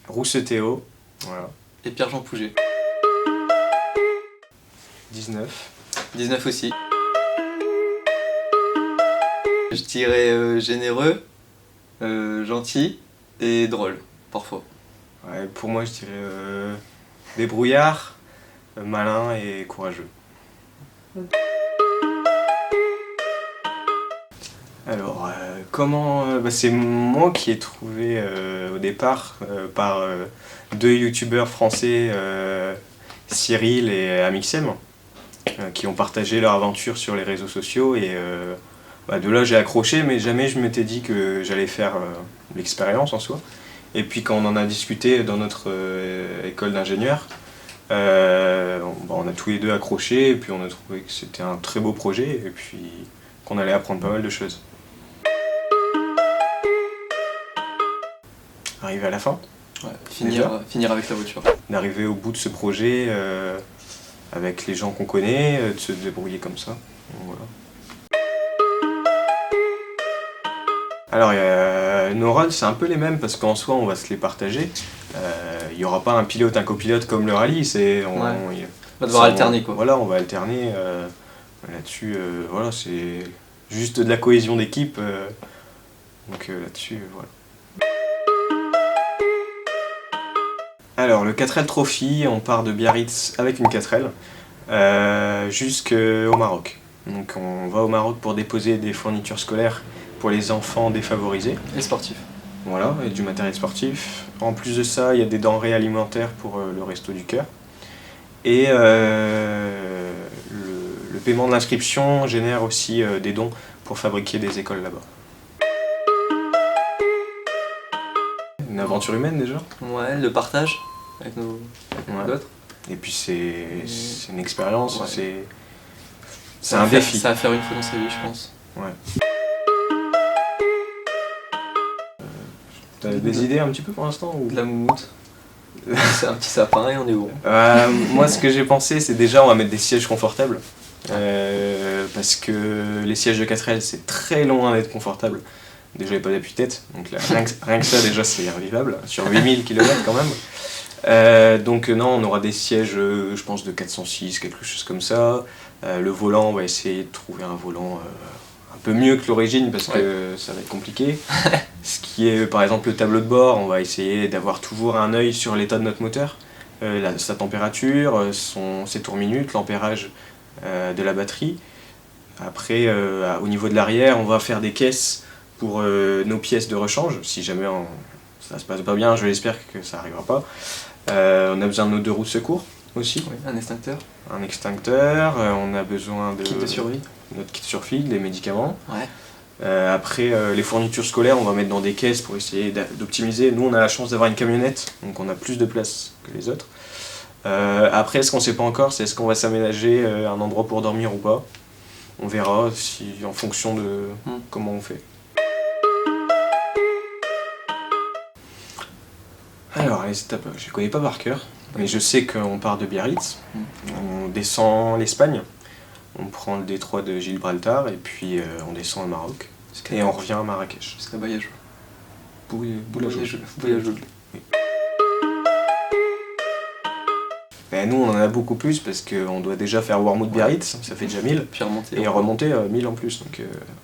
Roussetéo, voilà. Et Pierre-Jean Pouget. 19. 19 aussi. Je dirais généreux, gentil et drôle, parfois. Ouais, pour moi, je dirais débrouillard, malin et courageux. Alors, c'est moi qui ai trouvé au départ par deux youtubeurs français, Cyril et Amixem, qui ont partagé leur aventure sur les réseaux sociaux et de là j'ai accroché, mais jamais je m'étais dit que j'allais faire l'expérience en soi. Et puis quand on en a discuté dans notre école d'ingénieur, on a tous les deux accroché et puis on a trouvé que c'était un très beau projet et puis qu'on allait apprendre pas mal de choses. Arriver à la fin, Ouais, finir avec la voiture. d'arriver au bout de ce projet avec les gens qu'on connaît, de se débrouiller comme ça. Donc, voilà. Alors, nos rôles, c'est un peu les mêmes parce qu'en soi, on va se les partager. Il n'y aura pas un pilote, un copilote comme le rallye. On va devoir alterner quoi. Voilà, on va alterner là-dessus. Voilà, c'est juste de la cohésion d'équipe. Donc là-dessus, voilà. Alors, le 4L Trophy, on part de Biarritz avec une 4L jusqu'au Maroc. Donc, on va au Maroc pour déposer des fournitures scolaires pour les enfants défavorisés. Et sportif. Voilà, et du matériel sportif. En plus de ça, il y a des denrées alimentaires pour le Resto du Cœur. Et le paiement de l'inscription génère aussi des dons pour fabriquer des écoles là-bas. Une aventure humaine déjà. Ouais, le partage avec nos d'autres. Et puis c'est une expérience, Ouais. c'est un défi. Ça va faire une fois dans sa vie, je pense. Ouais. T'as des idées un petit peu pour l'instant ou... De la moumoute. C'est un petit sapin et on est bon. Moi, ce que j'ai pensé, c'est déjà on va mettre des sièges confortables. Parce que les sièges de 4L, c'est très loin d'être confortable. Déjà, il n'y a pas d'appui-tête, donc là, rien que ça, déjà, c'est invivable, sur 8000 km quand même. Donc non, on aura des sièges, je pense, de 406, quelque chose comme ça. Le volant, on va essayer de trouver un volant un peu mieux que l'origine, parce que ça va être compliqué. Ce qui est, par exemple, le tableau de bord, on va essayer d'avoir toujours un œil sur l'état de notre moteur, sa température, ses tours minutes, l'ampérage de la batterie. Après, au niveau de l'arrière, on va faire des caisses pour nos pièces de rechange, si jamais ça se passe pas bien, je l'espère que ça arrivera pas. On a besoin de nos 2 roues de secours aussi. Oui, un extincteur. Un extincteur, on a besoin de Kit de survie. notre kit de survie, des médicaments. Ouais. Après, les fournitures scolaires, on va mettre dans des caisses pour essayer d'optimiser. Nous, on a la chance d'avoir une camionnette, donc on a plus de place que les autres. Après, ce qu'on sait pas encore, c'est est-ce qu'on va s'aménager un endroit pour dormir ou pas. On verra en fonction de comment on fait. Alors, les étapes, je les connais pas par cœur, mais je sais qu'on part de Biarritz, on descend l'Espagne, on prend le détroit de Gibraltar et puis on descend au Maroc et on revient à Marrakech. Jusqu'à Bayajoul. Boulajoul. Bayajoul. Ben, nous, on en a beaucoup plus parce qu'on doit déjà faire Wormhout-Biarritz, ça fait déjà 1000, Puis remonter. et remonter 1000 en plus. Donc,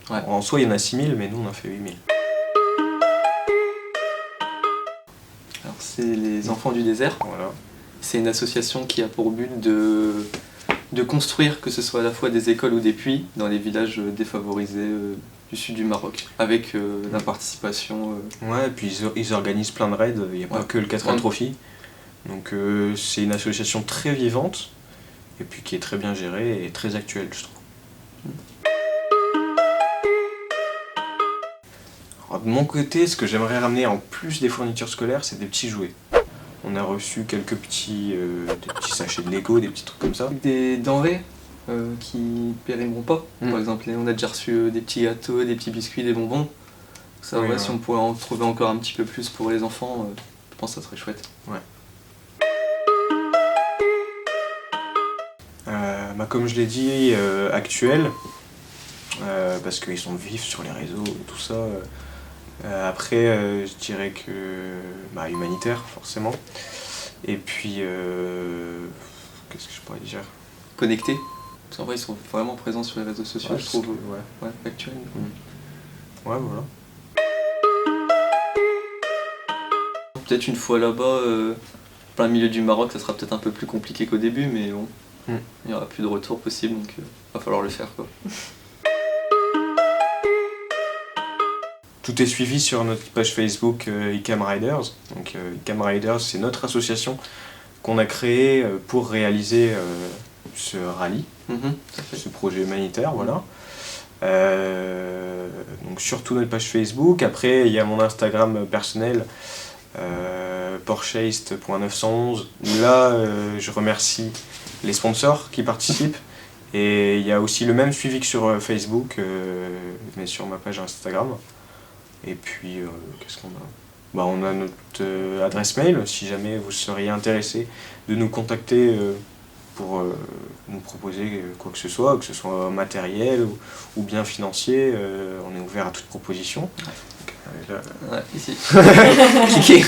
Ouais. en soi, il y en a 6000, mais nous, on en fait 8000. Alors, c'est les Enfants du désert. Voilà. C'est une association qui a pour but de construire, que ce soit à la fois des écoles ou des puits, dans les villages défavorisés du sud du Maroc, avec la participation. Ouais, et puis ils organisent plein de raids, il n'y a pas que le 4L Trophy. Donc c'est une association très vivante, et puis qui est très bien gérée et très actuelle, je trouve. Alors, de mon côté, ce que j'aimerais ramener en plus des fournitures scolaires, c'est des petits jouets. On a reçu quelques des petits sachets de Lego, des petits trucs comme ça. Des denrées qui périmeront pas. Par exemple, on a déjà reçu des petits gâteaux, des petits biscuits, des bonbons. Ça, Oui, si on pouvait en trouver encore un petit peu plus pour les enfants, je pense que ça serait chouette. Ouais. Comme je l'ai dit, actuel, parce qu'ils sont vifs sur les réseaux et tout ça. Après, je dirais que humanitaire, forcément. Et puis, qu'est-ce que je pourrais dire? Connectés. Parce qu'en vrai, ils sont vraiment présents sur les réseaux sociaux, Ouais, je trouve. ouais. Ouais, actuels. Ouais, voilà. Peut-être une fois là-bas, plein milieu du Maroc, ça sera peut-être un peu plus compliqué qu'au début, mais bon, il n'y aura plus de retour possible, donc va falloir le faire, quoi. Tout est suivi sur notre page Facebook ICAM Riders. Donc ICAM Riders, c'est notre association qu'on a créée pour réaliser ce rallye, ce projet humanitaire, voilà. Donc surtout notre page Facebook. Après, il y a mon Instagram personnel, porchaste.911, où là, je remercie les sponsors qui participent. Et il y a aussi le même suivi que sur Facebook, mais sur ma page Instagram. Et puis, qu'est-ce qu'on a? On a notre adresse mail, si jamais vous seriez intéressé de nous contacter pour nous proposer quoi que ce soit matériel ou bien financier. On est ouvert à toute proposition. Ouais, ici. Cliquez.